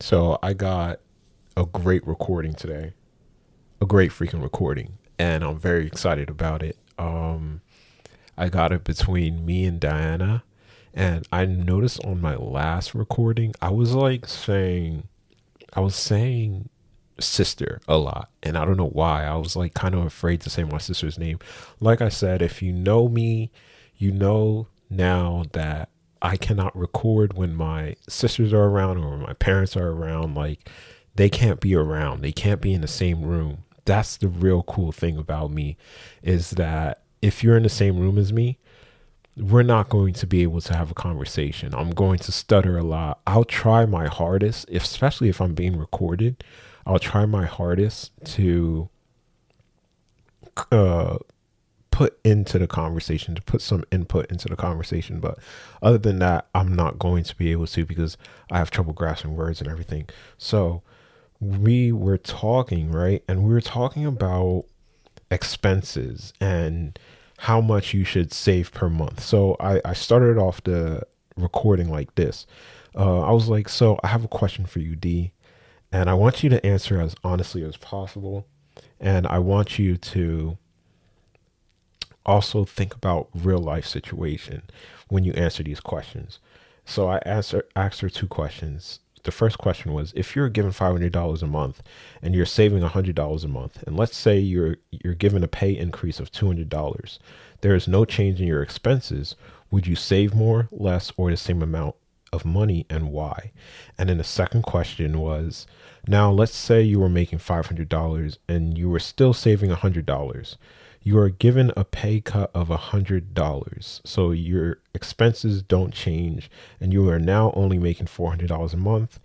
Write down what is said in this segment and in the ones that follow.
So I got a great recording today, a great freaking recording, and I'm very excited about it. I got it between me and Diana, and I noticed on my last recording, I was saying sister a lot, and I don't know why. I was like kind of afraid to say my sister's name. Like I said, if you know me, you know now that I cannot record when my sisters are around or when my parents are around. Like, they can't be around, they can't be in the same room. That's the real cool thing about me, is that if you're in the same room as me, we're not going to be able to have a conversation. I'm going to stutter a lot. I'll try my hardest, especially if I'm being recorded. I'll try my hardest to uh, put into the conversation, to put some input into the conversation. But other than that, I'm not going to be able to, because I have trouble grasping words and everything. So we were talking, right? And we were talking about expenses and how much you should save per month. So I started off the recording like this. I was like, so I have a question for you, D, and I want you to answer as honestly as possible. And I want you to also think about real life situation when you answer these questions. So asked her two questions. The first question was, if you're given $500 a month and you're saving $100 a month, and let's say you're given a pay increase of $200, there is no change in your expenses. Would you save more, less, or the same amount of money, and why? And then the second question was, now let's say you were making $500 and you were still saving $100. You are given a pay cut of $100, so your expenses don't change, and you are now only making $400 a month.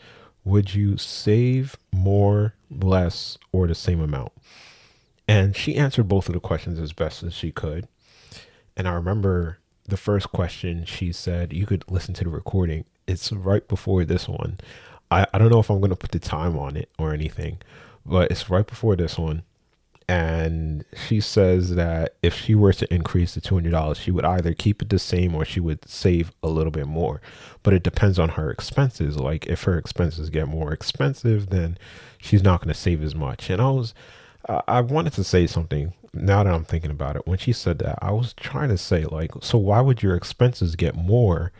Would you save more, less, or the same amount? And she answered both of the questions as best as she could. And I remember the first question she said, you could listen to the recording. It's right before this one. I don't know if I'm going to put the time on it or anything, but it's right before this one. And she says that if she were to increase the $200, she would either keep it the same or she would save a little bit more. But it depends on her expenses. Like, if her expenses get more expensive, then she's not going to save as much. And I wanted to say something now that I'm thinking about it. When she said that, I was trying to say, like, so why would your expenses get more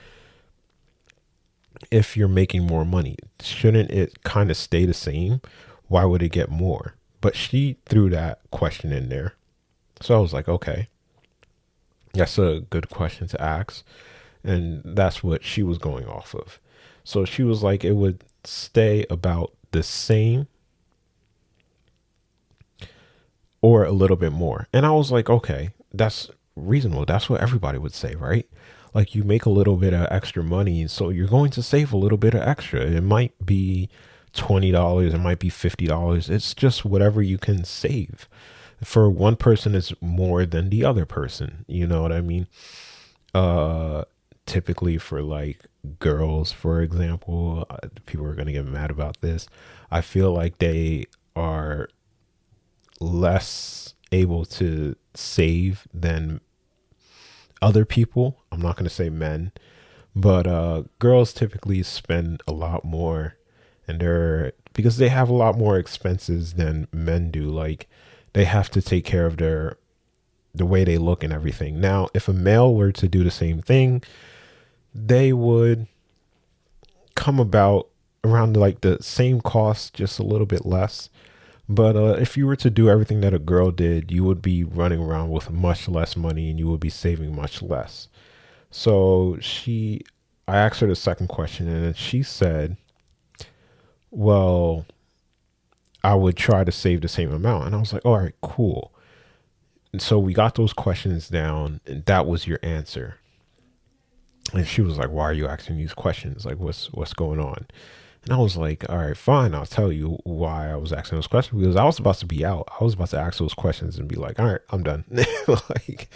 if you're making more money? Shouldn't it kind of stay the same? Why would it get more? But she threw that question in there. So I was like, okay, that's a good question to ask. And that's what she was going off of. So she was like, it would stay about the same or a little bit more. And I was like, okay, that's reasonable. That's what everybody would say, right? Like, you make a little bit of extra money, so you're going to save a little bit of extra. It might be $20, it might be $50. It's just whatever you can save. For one person, it's more than the other person. You know what I mean? Typically for like girls, for example, people are going to get mad about this. I feel like they are less able to save than other people. I'm not going to say men, but girls typically spend a lot more, and they're because they have a lot more expenses than men do. Like, they have to take care of the way they look and everything. Now, if a male were to do the same thing, they would come about around like the same cost, just a little bit less. But if you were to do everything that a girl did, you would be running around with much less money and you would be saving much less. So I asked her the second question, and then she said, well, I would try to save the same amount. And I was like, all right, cool. And so we got those questions down, and that was your answer. And she was like, why are you asking these questions? Like, what's going on? And I was like, all right, fine. I'll tell you why I was asking those questions, because I was about to be out. I was about to ask those questions and be like, all right, I'm done. Like,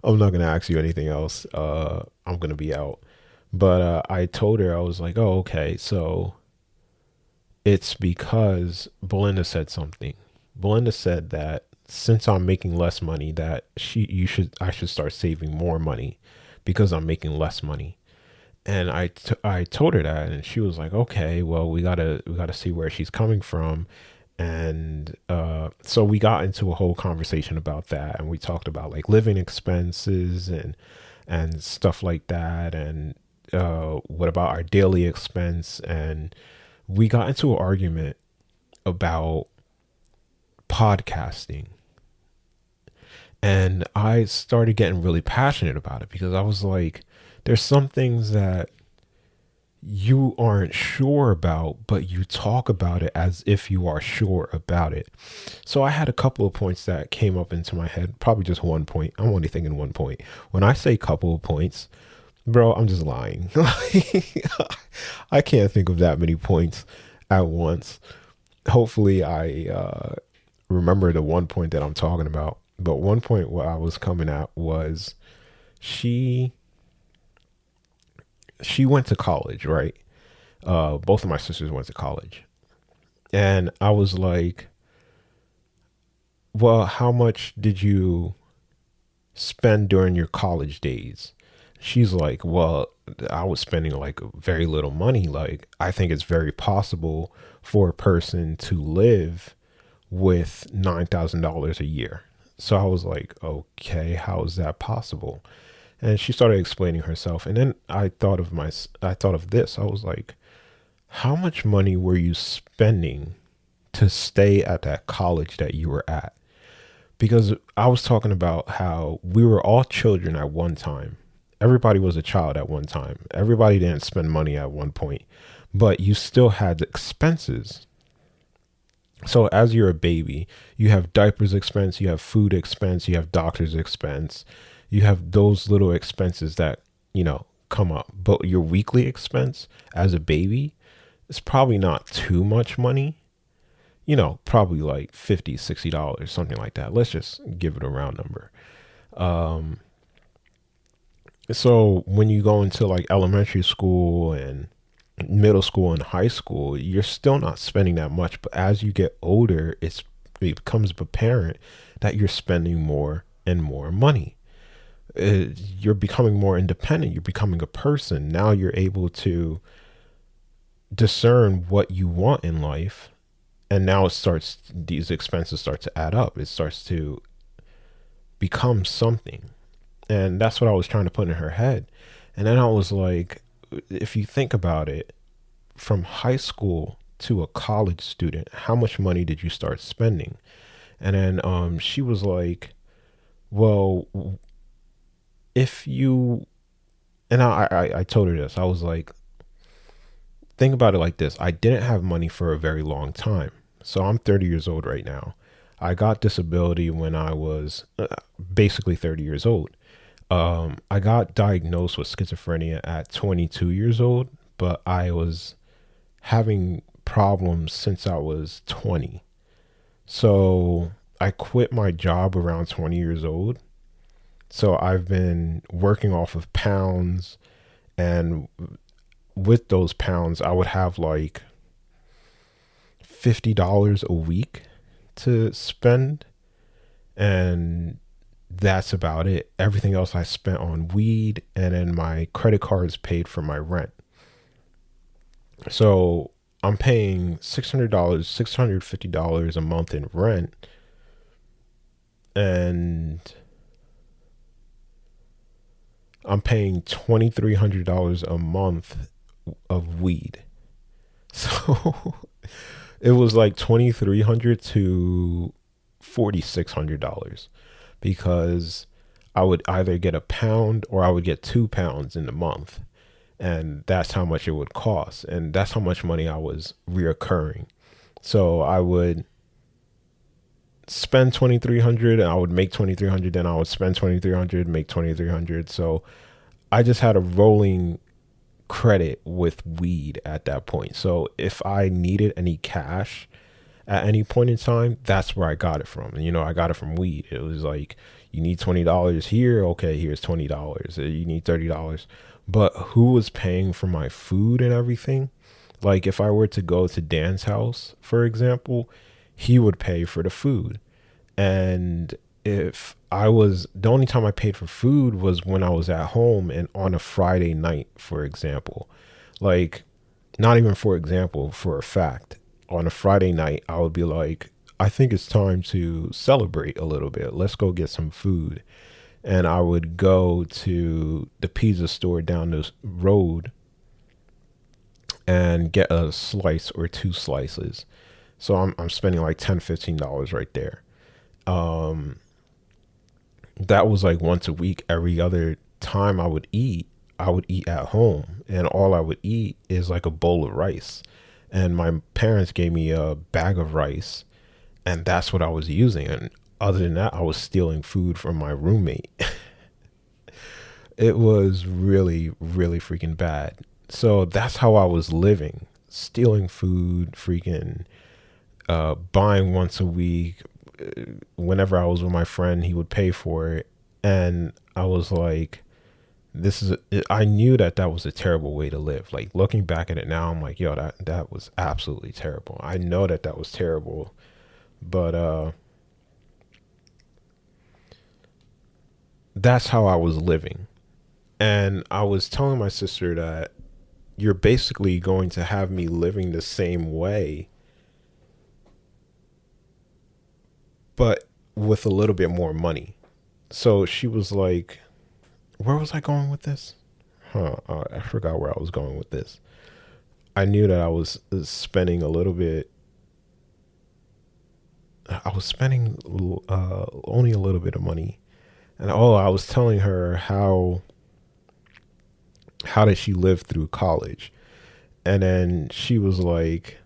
I'm not going to ask you anything else. I'm going to be out. But I told her, I was like, oh, okay. So it's because Belinda said something. Belinda said that since I'm making less money, that I should start saving more money because I'm making less money. And I told her that, and she was like, okay, well, we gotta see where she's coming from. And so we got into a whole conversation about that, and we talked about like living expenses and stuff like that, and what about our daily expense. And we got into an argument about podcasting, and I started getting really passionate about it because I was like, there's some things that you aren't sure about, but you talk about it as if you are sure about it. So I had a couple of points that came up into my head, probably just one point. I'm only thinking one point. When I say couple of points, bro, I'm just lying. I can't think of that many points at once. Hopefully, I remember the one point that I'm talking about. But one point what I was coming at was she she went to college, right? Both of my sisters went to college, and I was like, "Well, how much did you spend during your college days?" She's like, "Well, I was spending like very little money. Like, I think it's very possible for a person to live with $9,000 a year." So I was like, "Okay, how is that possible?" And she started explaining herself, and then I thought of this. I was like, how much money were you spending to stay at that college that you were at? Because I was talking about how we were all children at one time. Everybody was a child at one time. Everybody didn't spend money at one point, but you still had expenses. So as you're a baby, you have diapers expense, you have food expense, you have doctor's expense, you have those little expenses that, come up. But your weekly expense as a baby is probably not too much money, probably like $50, $60, something like that. Let's just give it a round number. Um, so when you go into like elementary school and middle school and high school, you're still not spending that much. But as you get older, it becomes apparent that you're spending more and more money. You're becoming more independent. You're becoming a person. Now you're able to discern what you want in life. And now these expenses start to add up. It starts to become something. And that's what I was trying to put in her head. And then I was like, if you think about it, from high school to a college student, how much money did you start spending? And then she was like, well, if you, and I told her this, I was like, think about it like this. I didn't have money for a very long time. So I'm 30 years old right now. I got disability when I was basically 30 years old. I got diagnosed with schizophrenia at 22 years old, but I was having problems since I was 20. So I quit my job around 20 years old. So I've been working off of pounds, and with those pounds, I would have like $50 a week to spend. And that's about it. Everything else I spent on weed, and then my credit cards paid for my rent. So I'm paying $600, $650 a month in rent, and I'm paying $2,300 a month of weed. So it was like $2,300 to $4,600 because I would either get a pound or I would get 2 pounds in a month. And that's how much it would cost. And that's how much money I was reoccurring. So I would spend 2,300 and I would make 2,300, then I would spend 2,300, make 2,300. So I just had a rolling credit with weed at that point. So if I needed any cash at any point in time, that's where I got it from. And, I got it from weed. It was like, you need $20 here. Okay, here's $20. You need $30. But who was paying for my food and everything? Like if I were to go to Dan's house, for example, he would pay for the food. And if I was, the only time I paid for food was when I was at home and on a Friday night, for example. Like, not even for example, for a fact. On a Friday night, I would be like, I think it's time to celebrate a little bit. Let's go get some food. And I would go to the pizza store down the road and get a slice or two slices. So I'm spending like $10, $15 right there. Um, that was like once a week. Every other time I would eat at home, and all I would eat is like a bowl of rice. And my parents gave me a bag of rice, and that's what I was using. And other than that, I was stealing food from my roommate. It was really, really freaking bad. So that's how I was living, stealing food, freaking buying once a week. Whenever I was with my friend, he would pay for it. And I was like, I knew that that was a terrible way to live. Like looking back at it now, I'm like, yo, that was absolutely terrible. I know that that was terrible, but that's how I was living. And I was telling my sister that you're basically going to have me living the same way, but with a little bit more money. So she was like, where was I going with this? I forgot where I was going with this. I knew that I was spending a little bit. I was spending only a little bit of money. And I was telling her how did she live through college? And then she was like,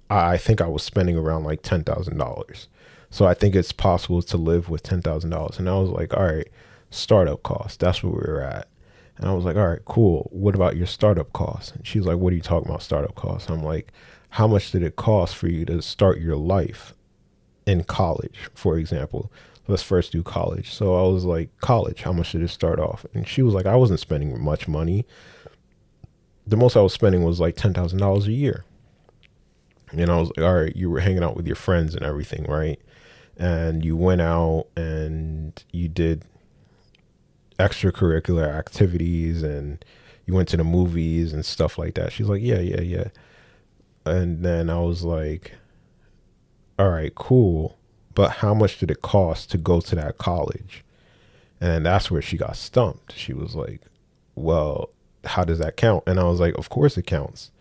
I think I was spending around like $10,000. So I think it's possible to live with $10,000. And I was like, all right, startup costs. That's where we were at. And I was like, all right, cool. What about your startup costs? And she's like, what are you talking about, startup costs? I'm like, how much did it cost for you to start your life in college, for example? Let's first do college. So I was like, college, how much did it start off? And she was like, I wasn't spending much money. The most I was spending was like $10,000 a year. And I was like, all right, you were hanging out with your friends and everything, right? And you went out and you did extracurricular activities and you went to the movies and stuff like that. She's like, yeah, yeah, yeah. And then I was like, all right, cool. But how much did it cost to go to that college? And that's where she got stumped. She was like, well, how does that count? And I was like, of course it counts.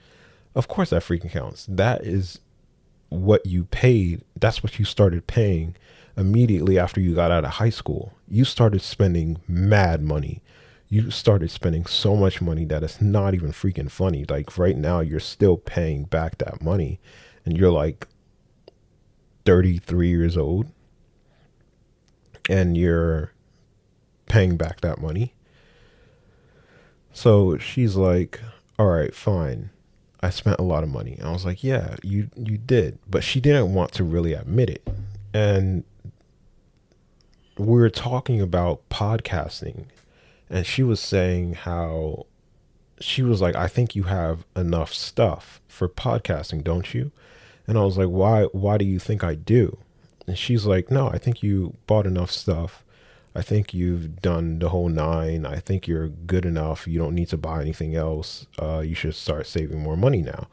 Of course that freaking counts. That is what you paid. That's what you started paying immediately after you got out of high school. You started spending mad money. You started spending so much money that it's not even freaking funny. Like right now, you're still paying back that money and you're like 33 years old and you're paying back that money. So she's like, all right, fine. I spent a lot of money. And I was like, yeah, you did. But she didn't want to really admit it. And we were talking about podcasting. And she was saying how she was like, I think you have enough stuff for podcasting, don't you? And I was like, why do you think I do? And she's like, no, I think you bought enough stuff. I think you've done the whole nine. I think you're good enough. You don't need to buy anything else. You should start saving more money now.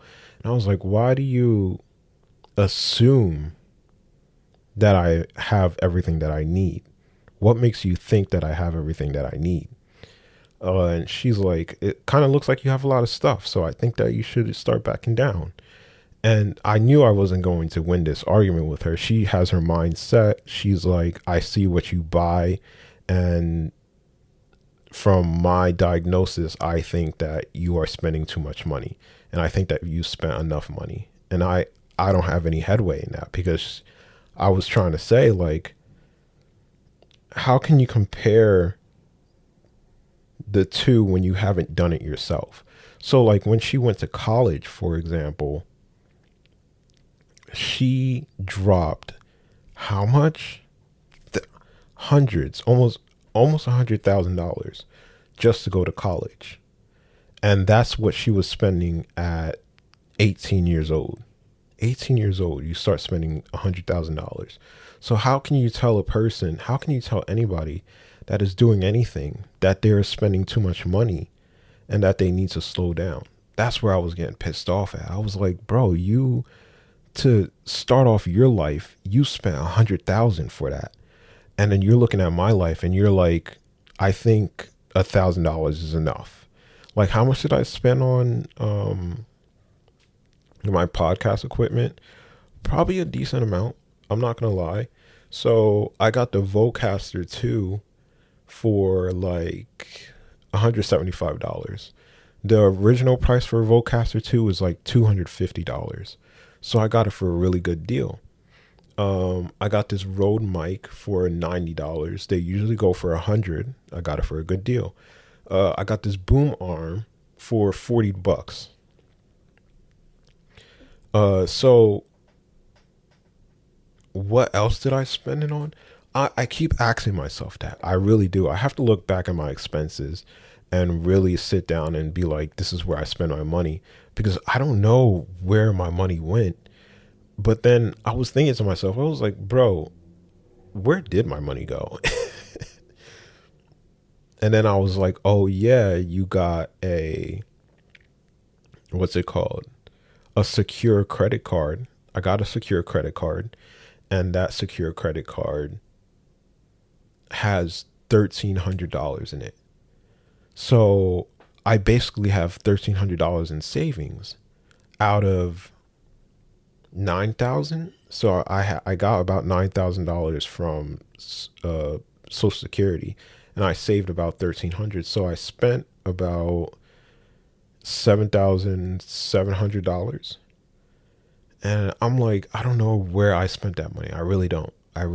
And I was like, why do you assume that I have everything that I need? What makes you think that I have everything that I need? And she's like, it kind of looks like you have a lot of stuff. So I think that you should start backing down. And I knew I wasn't going to win this argument with her. She has her mind set. She's like, I see what you buy. And from my diagnosis, I think that you are spending too much money. And I think that you spent enough money. And I don't have any headway in that because I was trying to say, like, how can you compare the two when you haven't done it yourself? So like when she went to college, for example, she dropped how much? Hundreds, almost $100,000 just to go to college. And that's what she was spending at 18 years old. 18 years old, you start spending $100,000. So how can you tell anybody that is doing anything that they're spending too much money and that they need to slow down? That's where I was getting pissed off at. I was like, bro, to start off your life, you spent 100,000 for that. And then you're looking at my life and you're like, I think $1,000 is enough. Like, how much did I spend on my podcast equipment? Probably a decent amount. I'm not gonna lie. So I got the Vocaster 2 for like $175. The original price for a Vocaster 2 was like $250. So I got it for a really good deal. I got this Rode mic for $90. They usually go for $100. I got it for a good deal. I got this boom arm for $40. So what else did I spend it on? I keep asking myself that. I really do. I have to look back at my expenses and really sit down and be like, this is where I spend my money, because I don't know where my money went. But then I was thinking to myself, I was like, bro, where did my money go? And then I was like, oh yeah, you got what's it called? A secure credit card. I got a secure credit card, and that secure credit card has $1,300 in it. So I basically have $1,300 in savings out of 9,000. So I got about $9,000 from Social Security, and I saved about 1,300. So I spent about $7,700. And I'm like, I don't know where I spent that money. I really don't. I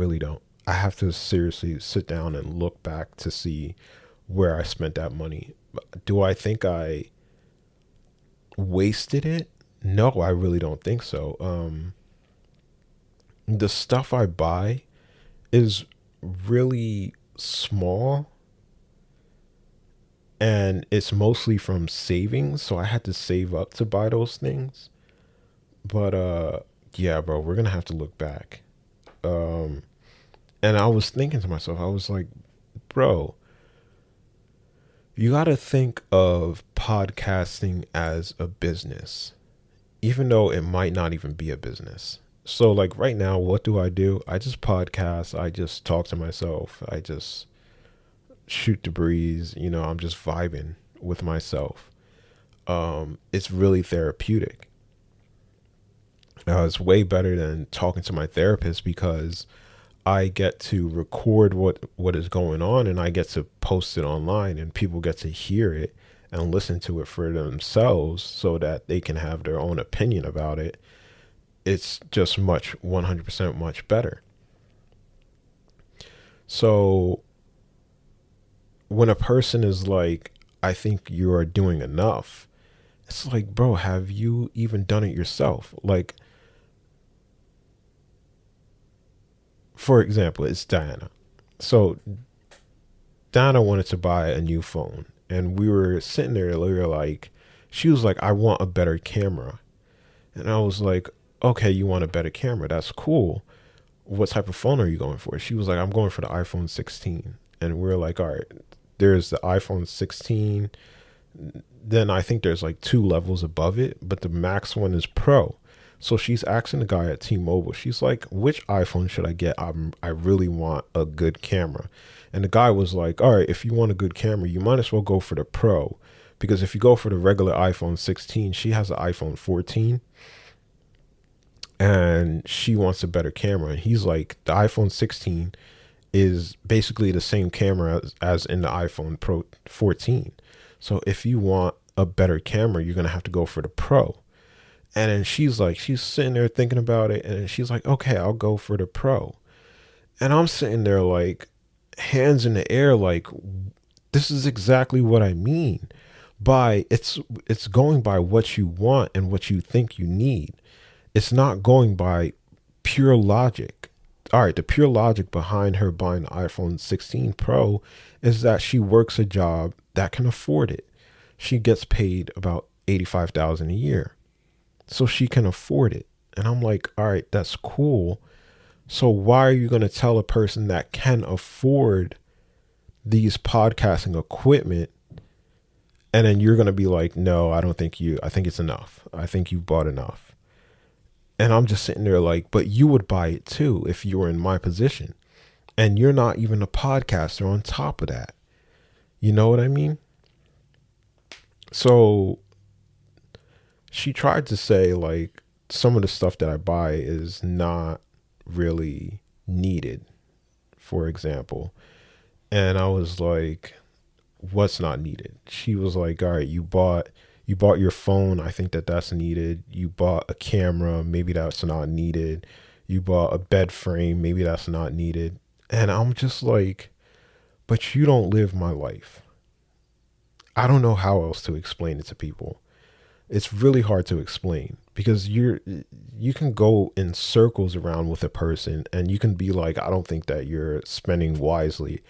have to seriously sit down and look back to see where I spent that money. Do I think I wasted it? No, I really don't think so. The stuff I buy is really small, and it's mostly from savings. So I had to save up to buy those things. But yeah, bro, we're gonna have to look back. And I was thinking to myself, I was like, bro, you gotta think of podcasting as a business, even though it might not even be a business. So like right now, what do? I just podcast. I just talk to myself. I just shoot the breeze. I'm just vibing with myself. It's really therapeutic. It's way better than talking to my therapist, because I get to record what is going on, and I get to post it online, and people get to hear it and listen to it for themselves so that they can have their own opinion about it. It's just 100% much better. So when a person is like, I think you are doing enough, it's like, bro, have you even done it yourself? Like, for example, it's Diana. So Diana wanted to buy a new phone, and we were sitting there, we were like, she was like, I want a better camera. And I was like, okay, you want a better camera. That's cool. What type of phone are you going for? She was like, I'm going for the iPhone 16. And we're like, all right, there's the iPhone 16. Then I think there's like 2 levels above it, but the max one is Pro. So she's asking the guy at T-Mobile, she's like, which iPhone should I get? I really want a good camera. And the guy was like, all right, if you want a good camera, you might as well go for the Pro. Because if you go for the regular iPhone 16, she has the iPhone 14. And she wants a better camera. And he's like, the iPhone 16 is basically the same camera as in the iPhone Pro 14. So if you want a better camera, you're going to have to go for the Pro. And then she's sitting there thinking about it, and she's like, okay, I'll go for the Pro. And I'm sitting there like, hands in the air, like, this is exactly what I mean by it's going by what you want and what you think you need. It's not going by pure logic. All right, the pure logic behind her buying the iPhone 16 Pro is that she works a job that can afford it. She gets paid about $85,000 a year. So she can afford it. And I'm like, all right, that's cool. So why are you going to tell a person that can afford these podcasting equipment, and then you're going to be like, no, I think it's enough. I think you bought enough. And I'm just sitting there like, but you would buy it too if you were in my position. And you're not even a podcaster on top of that. You know what I mean? So she tried to say like some of the stuff that I buy is not really needed, for example. And I was like, what's not needed? She was like, all right, you bought your phone. I think that that's needed. You bought a camera. Maybe that's not needed. You bought a bed frame. Maybe that's not needed. And I'm just like, but you don't live my life. I don't know how else to explain it to people. It's really hard to explain because you can go in circles around with a person and you can be like, I don't think that you're spending wisely.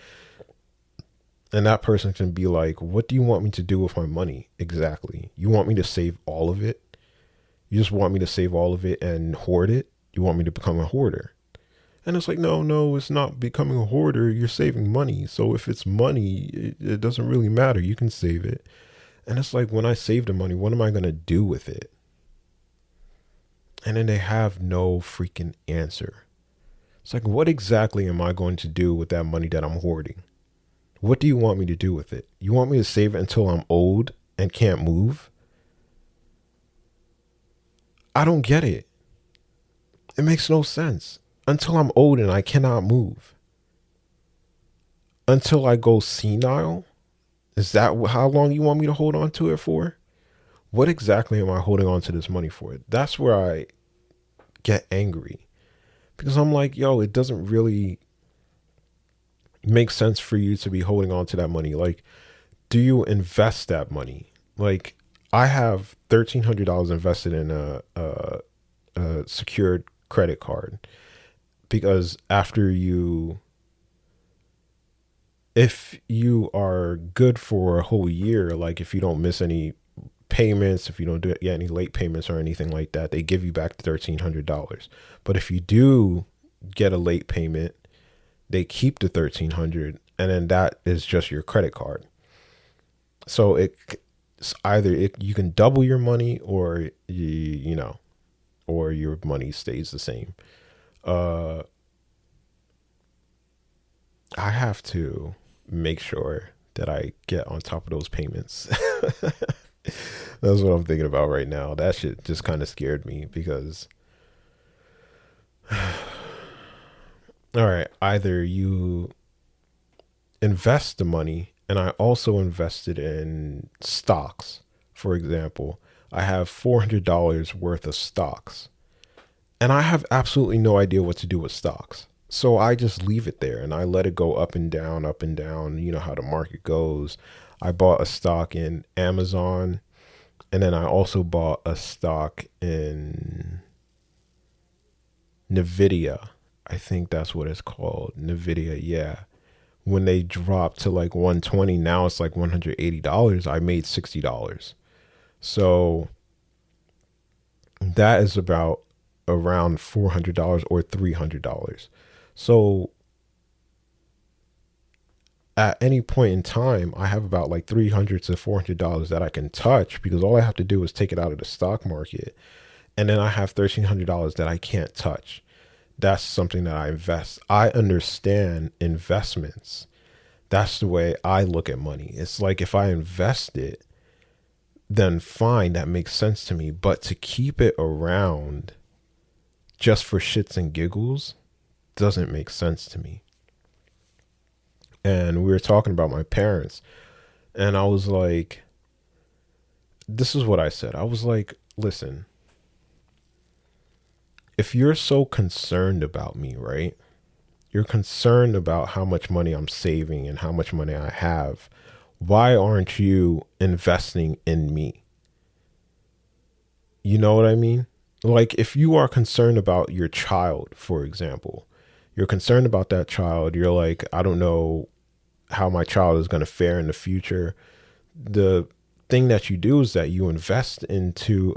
And that person can be like, what do you want me to do with my money? Exactly. You want me to save all of it? You just want me to save all of it and hoard it? You want me to become a hoarder? And it's like, no, it's not becoming a hoarder. You're saving money. So if it's money, it doesn't really matter. You can save it. And it's like, when I save the money, what am I going to do with it? And then they have no freaking answer. It's like, what exactly am I going to do with that money that I'm hoarding? What do you want me to do with it? You want me to save it until I'm old and can't move? I don't get it. It makes no sense. Until I'm old and I cannot move. Until I go senile? Is that how long you want me to hold on to it for? What exactly am I holding on to this money for? That's where I get angry. Because I'm like, yo, it doesn't really make sense for you to be holding on to that money. Like, do you invest that money? Like, I have $1,300 invested in a secured credit card because if you are good for a whole year, like if you don't miss any payments, if you don't do any late payments or anything like that, they give you back the $1,300. But if you do get a late payment, they keep the $1,300, and then that is just your credit card. So it's either you can double your money, or or your money stays the same. I have to make sure that I get on top of those payments. That's what I'm thinking about right now. That shit just kind of scared me because, all right, either you invest the money, and I also invested in stocks. For example, I have $400 worth of stocks, and I have absolutely no idea what to do with stocks. So I just leave it there and I let it go up and down, up and down. You know how the market goes. I bought a stock in Amazon, and then I also bought a stock in Nvidia. I think that's what it's called. Nvidia, yeah. When they dropped to like 120, now it's like $180. I made $60. So that is about around $400 or $300. So at any point in time, I have about like $300 to $400 that I can touch, because all I have to do is take it out of the stock market. And then I have $1,300 that I can't touch. That's something that I invest. I understand investments. That's the way I look at money. It's like, if I invest it, then fine, that makes sense to me. But to keep it around just for shits and giggles doesn't make sense to me. And we were talking about my parents, and I was like, this is what I said. I was like, listen, if you're so concerned about me, right? You're concerned about how much money I'm saving and how much money I have. Why aren't you investing in me? You know what I mean? Like, if you are concerned about your child, for example, you're concerned about that child. You're like, I don't know how my child is going to fare in the future. The thing that you do is that you invest into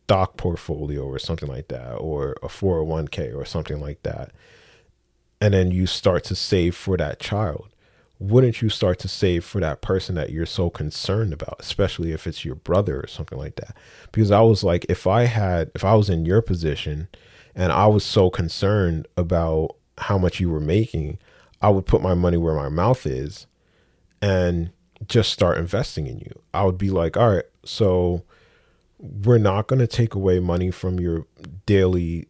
stock portfolio or something like that, or a 401k or something like that, and then you start to save for that child, wouldn't you start to save for that person that you're so concerned about, especially if it's your brother or something like that? Because I was like, if I was in your position and I was so concerned about how much you were making, I would put my money where my mouth is and just start investing in you. I would be like, all right, so we're not going to take away money from your daily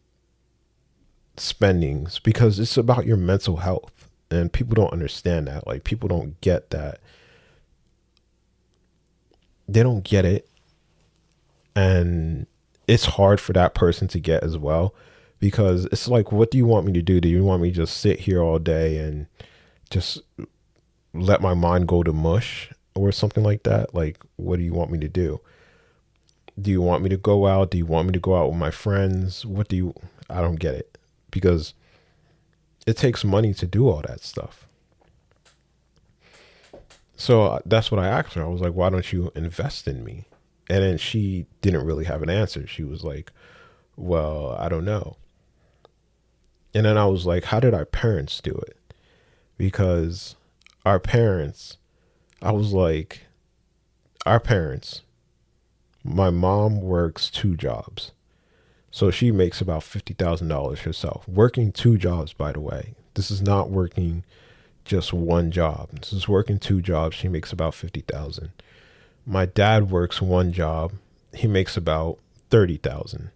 spendings because it's about your mental health. And people don't understand that. Like, people don't get that. They don't get it. And it's hard for that person to get as well, because it's like, what do you want me to do? Do you want me to just sit here all day and just let my mind go to mush or something like that? Like, what do you want me to do? Do you want me to go out? Do you want me to go out with my friends? I don't get it, because it takes money to do all that stuff. So that's what I asked her. I was like, why don't you invest in me? And then she didn't really have an answer. She was like, well, I don't know. And then I was like, how did our parents do it? Because our parents, I was like, our parents, my mom works 2 jobs. So she makes about $50,000 herself, working 2 jobs, by the way. This is not working just 1 job. This is working 2 jobs. She makes about 50,000. My dad works 1 job. He makes about 30,000.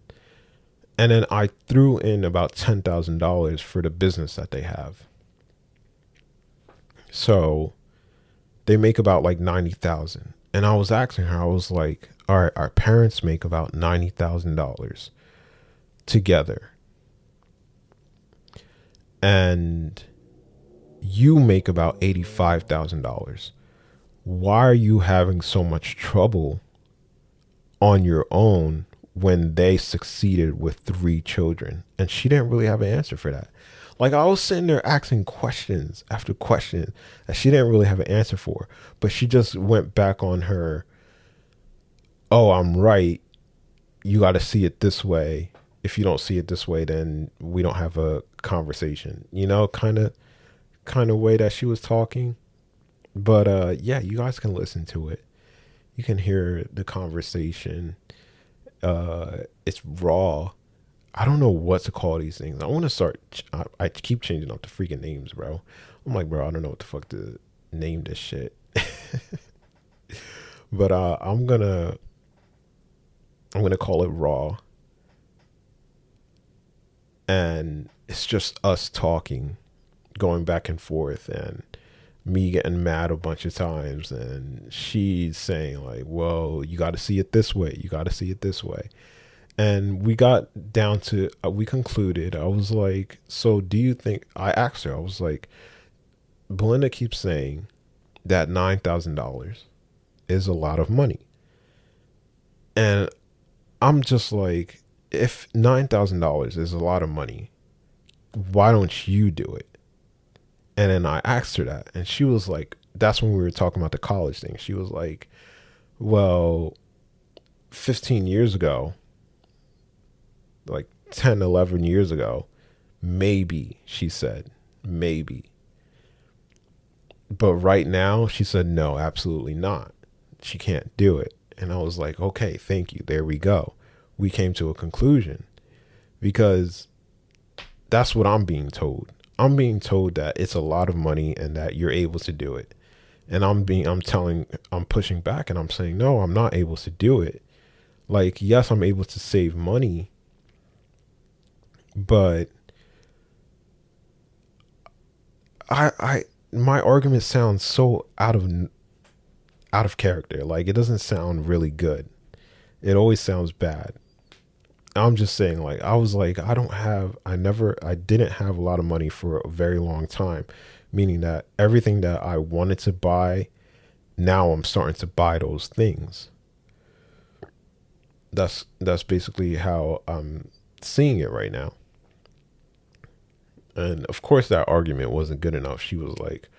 And then I threw in about $10,000 for the business that they have. So they make about like 90,000. And I was asking her, I was like, all right, our parents make about $90,000 together. And you make about $85,000. Why are you having so much trouble on your own when they succeeded with 3 children? And she didn't really have an answer for that. Like, I was sitting there asking questions after question that she didn't really have an answer for, but she just went back on her, oh, I'm right. You got to see it this way. If you don't see it this way, then we don't have a conversation, kind of way that she was talking. But yeah, you guys can listen to it. You can hear the conversation. It's raw. I don't know what to call these things. I want to start. I keep changing up the freaking names, bro. I'm like, bro, I don't know what the fuck to name this shit. But I'm gonna call it raw. And it's just us talking, going back and forth, and me getting mad a bunch of times, and she's saying like, well, you got to see it this way. You got to see it this way. And we got down to, we concluded, I was like, so do you think, I asked her, I was like, Belinda keeps saying that $9,000 is a lot of money. And I'm just like, if $9,000 is a lot of money, why don't you do it? And then I asked her that, and she was like, that's when we were talking about the college thing. She was like, well, 15 years ago, like 10, 11 years ago, maybe, she said, maybe. But right now, she said, no, absolutely not. She can't do it. And I was like, okay, thank you. There we go. We came to a conclusion, because that's what I'm being told. I'm being told that it's a lot of money and that you're able to do it. And I'm pushing back, and I'm saying, no, I'm not able to do it. Like, yes, I'm able to save money, but my argument sounds so out of character. Like, it doesn't sound really good. It always sounds bad. I'm just saying, like, I was like, I didn't have a lot of money for a very long time, meaning that everything that I wanted to buy, now I'm starting to buy those things. That's basically how I'm seeing it right now. And of course that argument wasn't good enough. She was like,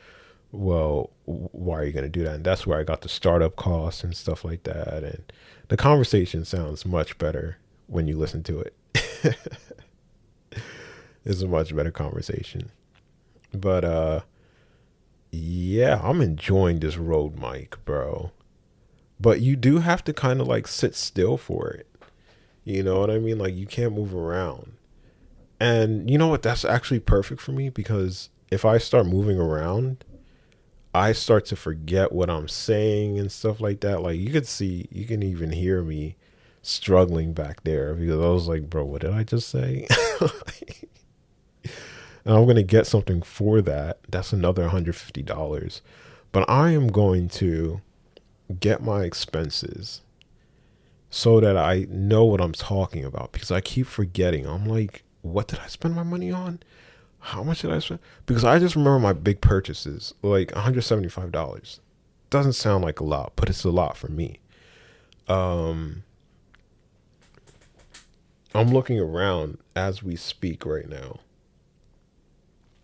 well, why are you going to do that? And that's where I got the startup costs and stuff like that. And the conversation sounds much better when you listen to it. It's a much better conversation. But yeah, I'm enjoying this road mic, bro. But you do have to kind of like sit still for it. You know what I mean? Like you can't move around. And you know what? That's actually perfect for me because if I start moving around, I start to forget what I'm saying and stuff like that. Like you can even hear me struggling back there because I was like, bro, what did I just say? And I'm going to get something for that. That's another $150. But I am going to get my expenses so that I know what I'm talking about because I keep forgetting. I'm like, what did I spend my money on? How much did I spend? Because I just remember my big purchases, like $175. Doesn't sound like a lot, but it's a lot for me. Um, I'm looking around as we speak right now.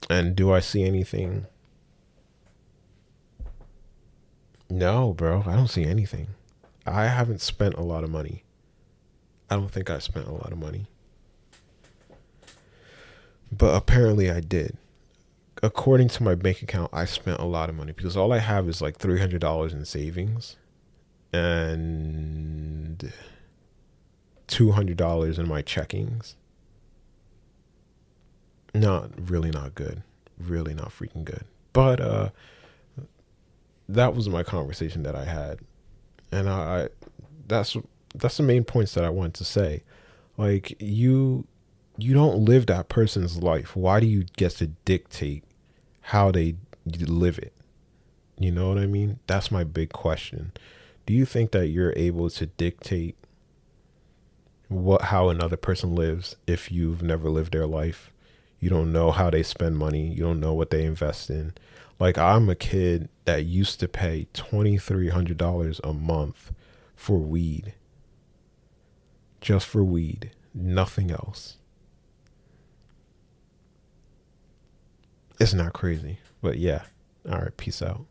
And do I see anything? No, bro, I don't see anything. I haven't spent a lot of money. I don't think I spent a lot of money. But apparently I did. According to my bank account, I spent a lot of money because all I have is like $300 in savings and $200 in my checkings. Not really not good. Really not freaking good. But that was my conversation that I had. And I that's that's the main points that I wanted to say. Like you don't live that person's life. Why do you get to dictate how they live it? You know what I mean? That's my big question. Do you think that you're able to dictate how another person lives if you've never lived their life? You don't know how they spend money. You don't know what they invest in. Like I'm a kid that used to pay $2,300 a month for weed. Just for weed. Nothing else. It's not crazy. But yeah. All right. Peace out.